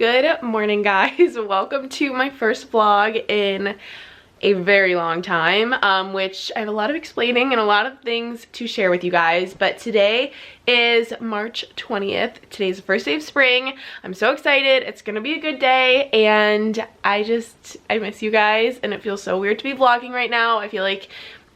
Good morning, guys. Welcome to my first vlog in a very long time, which I have a lot of explaining and a lot of things to share with you guys. But today is March 20th. Today's the first day of spring. I'm so excited. It's gonna be a good day, and I miss you guys, and it feels so weird to be vlogging right now. I feel like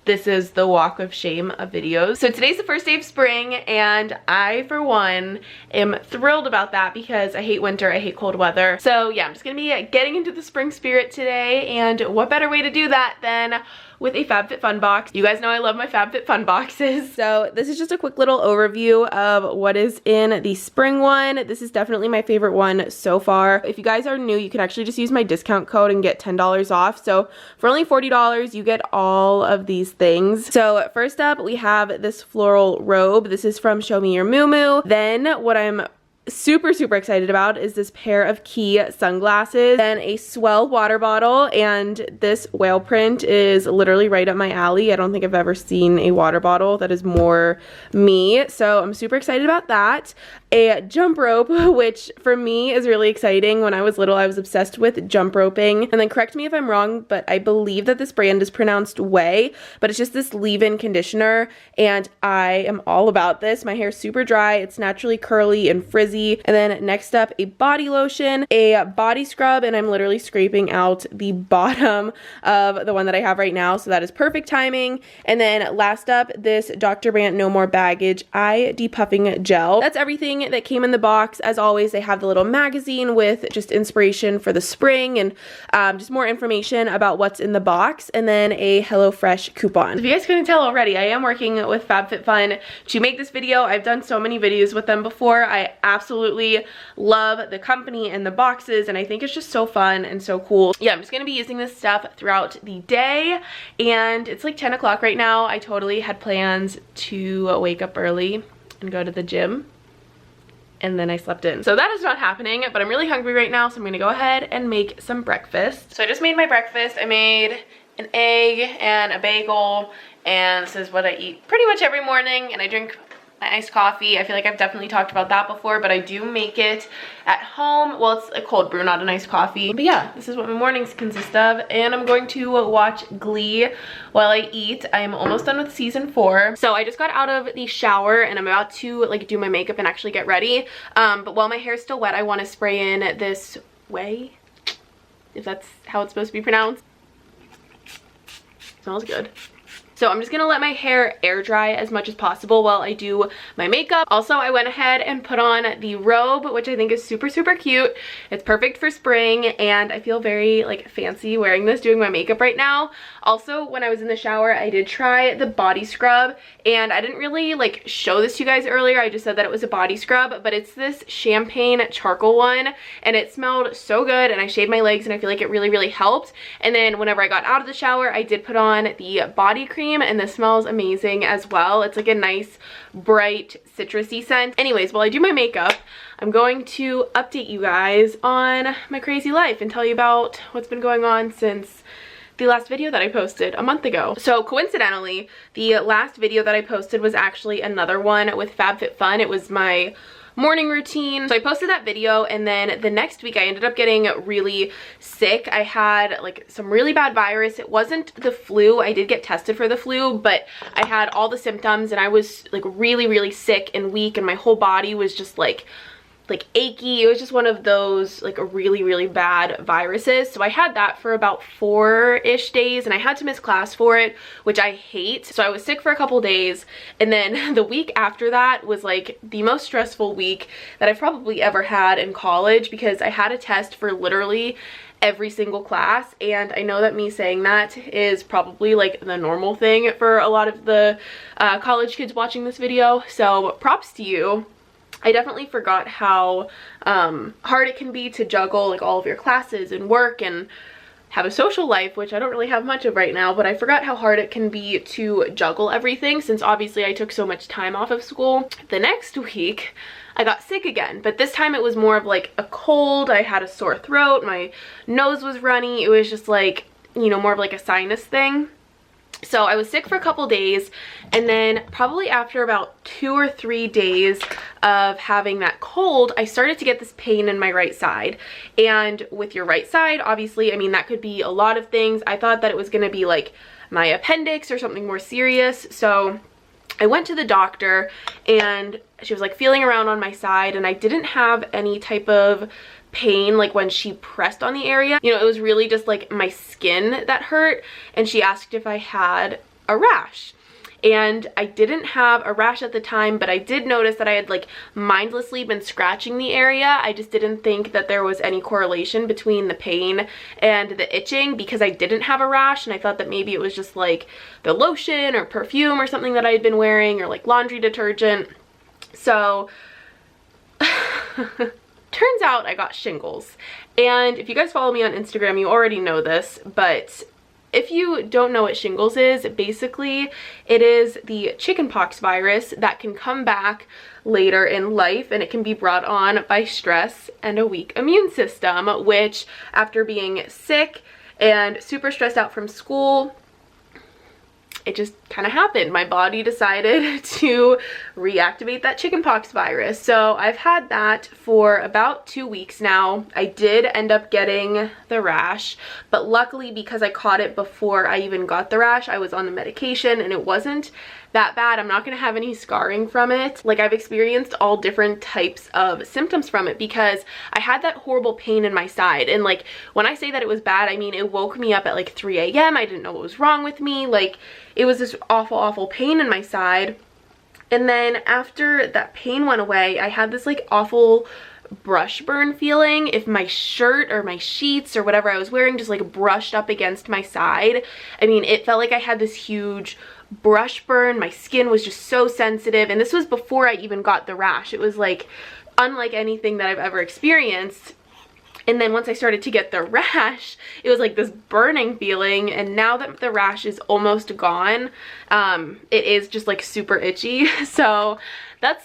this is the walk of shame of videos. So today's the first day of spring, and I, for one, am thrilled about that because I hate winter, I hate cold weather. So yeah, I'm just gonna be getting into the spring spirit today, and what better way to do that than with a FabFitFun box. You guys know I love my FabFitFun boxes. So this is just a quick little overview of what is in the spring one. This is definitely my favorite one so far. If you guys are new, you can actually just use my discount code and get $10 off. So for only $40, you get all of these things. So first up, we have this floral robe. This is from Show Me Your Moo. Then what I'm super excited about is this pair of Key sunglasses, then a Swell water bottle, and this whale print is literally right up my alley. I don't think I've ever seen a water bottle that is more me, so I'm super excited about that. A jump rope, which for me is really exciting. When I was little, I was obsessed with jump roping, and then correct me if I'm wrong, but I believe that this brand is pronounced Way, but it's just this leave-in conditioner, and I am all about this. My hair's super dry, it's naturally curly and frizzy. And then next up, a body lotion, a body scrub, and I'm literally scraping out the bottom of the one that I have right now, so that is perfect timing. And then last up, this Dr. Brandt No More Baggage Eye Depuffing Gel. That's everything that came in the box. As always, they have the little magazine with just inspiration for the spring and just more information about what's in the box, and then a HelloFresh coupon. If you guys couldn't tell already, I am working with FabFitFun to make this video. I've done so many videos with them before. I absolutely love the company and the boxes, and I think it's just so fun and so cool. Yeah, I'm just gonna be using this stuff throughout the day, and it's like 10 o'clock right now. I totally had plans to wake up early and go to the gym, and then I slept in. So that is not happening, but I'm really hungry right now, so I'm gonna go ahead and make some breakfast. So I just made my breakfast. I made an egg and a bagel, and this is what I eat pretty much every morning, and I drink my iced coffee. I feel like I've definitely talked about that before, but I do make it at home. Well, it's a cold brew, not an iced coffee. But yeah, this is what my mornings consist of, and I'm going to watch Glee while I eat. I am almost done with season 4. So I just got out of the shower, and I'm about to like do my makeup and actually get ready. But while my hair is still wet, I want to spray in this Way, if that's how it's supposed to be pronounced. Smells good. So I'm just gonna let my hair air dry as much as possible while I do my makeup. Also, I went ahead and put on the robe, which I think is super cute. It's perfect for spring, and I feel very like fancy wearing this, doing my makeup right now. Also, when I was in the shower, I did try the body scrub, and I didn't really like show this to you guys earlier. I just said that it was a body scrub, but it's this champagne charcoal one, and it smelled so good, and I shaved my legs, and I feel like it really helped. And then whenever I got out of the shower, I did put on the body cream, and this smells amazing as well. It's like a nice bright citrusy scent. Anyways, while I do my makeup, I'm going to update you guys on my crazy life and tell you about what's been going on since the last video that I posted a month ago. So coincidentally, the last video that I posted was actually another one with FabFitFun. It was my morning routine. So I posted that video, and then the next week I ended up getting really sick. I had like some really bad virus. It wasn't the flu. I did get tested for the flu, but I had all the symptoms, and I was like really sick and weak, and my whole body was just like achy. It was just one of those like really bad viruses. So I had that for about 4-ish days, and I had to miss class for it, which I hate. So I was sick for a couple days, and then the week after that was like the most stressful week that I've probably ever had in college, because I had a test for literally every single class, and I know that me saying that is probably like the normal thing for a lot of the college kids watching this video, so props to you. I definitely forgot how hard it can be to juggle like all of your classes and work and have a social life, which I don't really have much of right now, but I forgot how hard it can be to juggle everything, since obviously I took so much time off of school. The next week I got sick again, but this time it was more of like a cold. I had a sore throat, my nose was runny. It was just like, you know, more of like a sinus thing. So I was sick for a couple days, and then probably after about 2 or 3 days of having that cold, I started to get this pain in my right side. And with your right side, obviously, I mean, that could be a lot of things. I thought that it was gonna be like my appendix or something more serious. So I went to the doctor, and she was like feeling around on my side, and I didn't have any type of pain like when she pressed on the area. You know, it was really just like my skin that hurt, and she asked if I had a rash. And I didn't have a rash at the time, but I did notice that I had like mindlessly been scratching the area. I just didn't think that there was any correlation between the pain and the itching because I didn't have a rash, and I thought that maybe it was just like the lotion or perfume or something that I had been wearing, or like laundry detergent. So turns out I got shingles. And if you guys follow me on Instagram, you already know this, but if you don't know what shingles is, basically it is the chickenpox virus that can come back later in life, and it can be brought on by stress and a weak immune system, which after being sick and super stressed out from school, it just kind of happened. My body decided to reactivate that chickenpox virus. So I've had that for about 2 weeks now. I did end up getting the rash, but luckily because I caught it before I even got the rash, I was on the medication and it wasn't that bad. I'm not gonna have any scarring from it. Like, I've experienced all different types of symptoms from it because I had that horrible pain in my side. And like, when I say that it was bad, I mean, it woke me up at like 3 a.m. I didn't know what was wrong with me. Like, it was this awful, awful pain in my side. And then after that pain went away, I had this like awful brush burn feeling if my shirt or my sheets or whatever I was wearing just like brushed up against my side. I mean, it felt like I had this huge brush burn. My skin was just so sensitive, and this was before I even got the rash. It was like unlike anything that I've ever experienced. And then once I started to get the rash, it was like this burning feeling, and now that the rash is almost gone, it is just like super itchy. So that's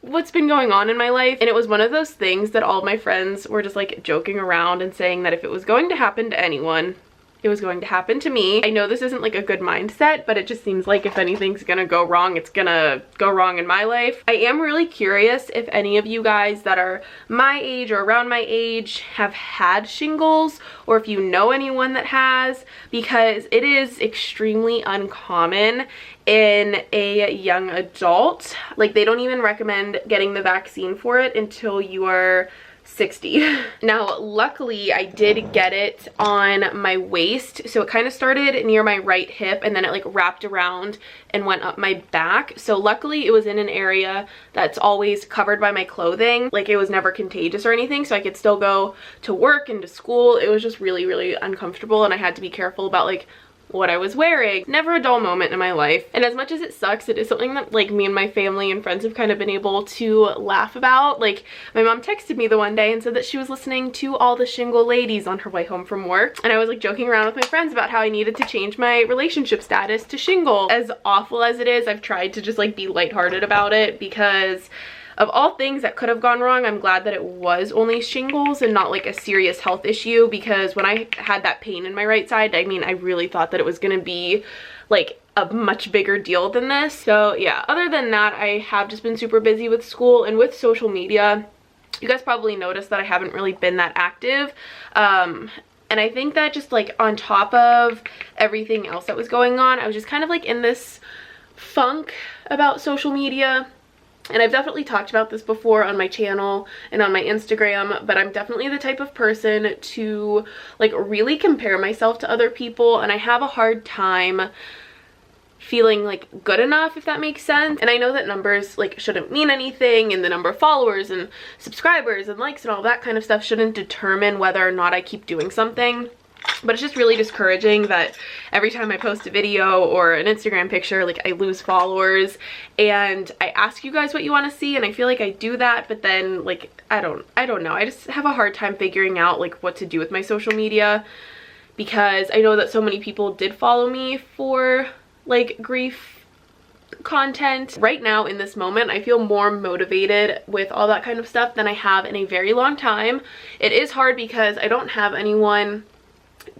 what's been going on in my life. And it was one of those things that all my friends were just like joking around and saying that if it was going to happen to anyone, it was going to happen to me. I know this isn't like a good mindset, but it just seems like if anything's gonna go wrong, it's gonna go wrong in my life. I am really curious if any of you guys that are my age or around my age have had shingles, or if you know anyone that has, because it is extremely uncommon in a young adult. Like, they don't even recommend getting the vaccine for it until you are 60. Now, luckily, I did get it on my waist. So it kind of started near my right hip, and then it like wrapped around and went up my back. So luckily it was in an area that's always covered by my clothing. Like, it was never contagious or anything, so I could still go to work and to school. It was just really, really uncomfortable, and I had to be careful about like what I was wearing. Never a dull moment in my life. And as much as it sucks, it is something that like me and my family and friends have kind of been able to laugh about. Like, my mom texted me the one day and said that she was listening to all the Shingle ladies on her way home from work, and I was like joking around with my friends about how I needed to change my relationship status to Shingle. As awful as it is, I've tried to just like be lighthearted about it, because of all things that could have gone wrong, I'm glad that it was only shingles and not like a serious health issue, because when I had that pain in my right side, I mean, I really thought that it was gonna be like a much bigger deal than this. So yeah, other than that, I have just been super busy with school and with social media. You guys probably noticed that I haven't really been that active. And I think that just like on top of everything else that was going on, I was just kind of like in this funk about social media. And I've definitely talked about this before on my channel and on my Instagram, but I'm definitely the type of person to like really compare myself to other people, and I have a hard time feeling like good enough, if that makes sense. And I know that numbers like shouldn't mean anything, and the number of followers and subscribers and likes and all that kind of stuff shouldn't determine whether or not I keep doing something. But it's just really discouraging that every time I post a video or an Instagram picture, like, I lose followers. And I ask you guys what you want to see, and I feel like I do that, but then like I don't know. I just have a hard time figuring out like what to do with my social media, because I know that so many people did follow me for like grief content. Right now in this moment, I feel more motivated with all that kind of stuff than I have in a very long time. It is hard because I don't have anyone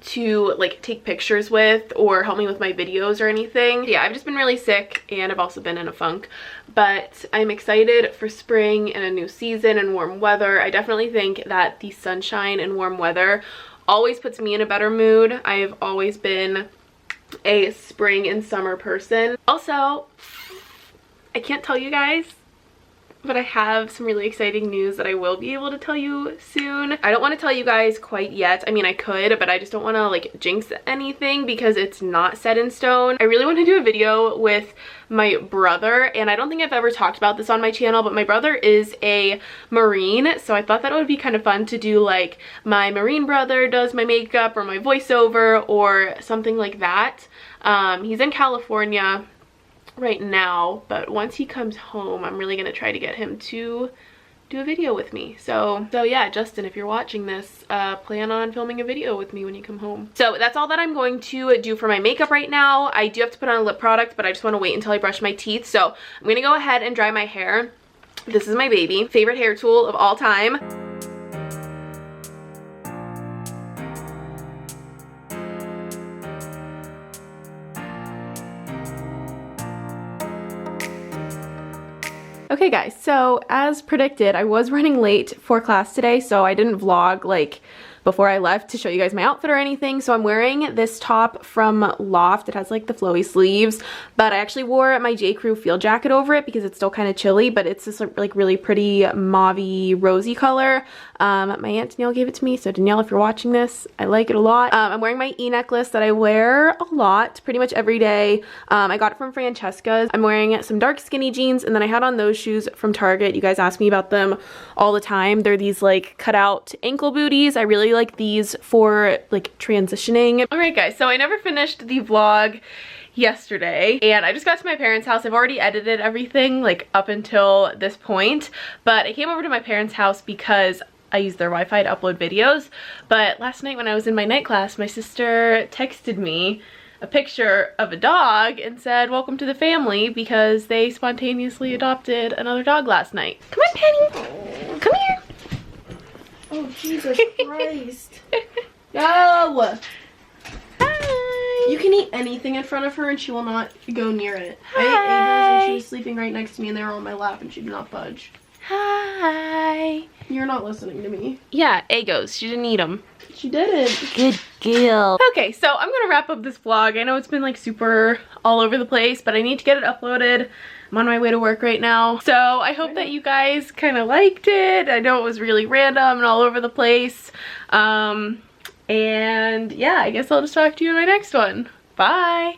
to like take pictures with or help me with my videos or anything. Yeah, I've just been really sick and I've also been in a funk, but I'm excited for spring and a new season and warm weather. I definitely think that the sunshine and warm weather always puts me in a better mood. I have always been a spring and summer person. Also, I can't tell you guys, but I have some really exciting news that I will be able to tell you soon. I don't want to tell you guys quite yet. I mean, I could, but I just don't want to like jinx anything because it's not set in stone. I really want to do a video with my brother, and I don't think I've ever talked about this on my channel, but my brother is a Marine, so I thought that it would be kind of fun to do like my Marine brother does my makeup or my voiceover or something like that. He's in California right now, but once he comes home, I'm really gonna try to get him to do a video with me. So yeah, Justin, if you're watching this, plan on filming a video with me when you come home. So that's all that I'm going to do for my makeup right now. I do have to put on a lip product, but I just want to wait until I brush my teeth. So I'm gonna go ahead and dry my hair. This is my baby favorite hair tool of all time. Okay guys, so as predicted, I was running late for class today, so I didn't vlog like before I left to show you guys my outfit or anything. So I'm wearing this top from Loft. It has like the flowy sleeves, but I actually wore my J. Crew field jacket over it because it's still kind of chilly, but it's this like really pretty mauvey rosy color. My Aunt Danielle gave it to me, so Danielle, if you're watching this, I like it a lot. I'm wearing my e-necklace that I wear a lot, pretty much every day. I got it from Francesca's. I'm wearing some dark skinny jeans, and then I had on those shoes from Target. You guys ask me about them all the time. They're these like cutout ankle booties. I really like these for like transitioning. Alright guys, so I never finished the vlog yesterday and I just got to my parents' house. I've already edited everything like up until this point, but I came over to my parents' house because I use their Wi-Fi to upload videos. But last night when I was in my night class, my sister texted me a picture of a dog and said, "Welcome to the family," because they spontaneously adopted another dog last night. Come on, Penny. Come here. Oh, Jesus Christ. No! Hi. You can eat anything in front of her and she will not go near it. Hi. I ate Agos and she was sleeping right next to me and they were on my lap and she did not budge. Hi. You're not listening to me. Yeah, Agos. She didn't eat them. She didn't. Good girl. Okay, so I'm gonna wrap up this vlog. I know it's been like super all over the place, but I need to get it uploaded. I'm on my way to work right now. So I hope that you guys kind of liked it. I know it was really random and all over the place. And yeah, I guess I'll just talk to you in my next one. Bye.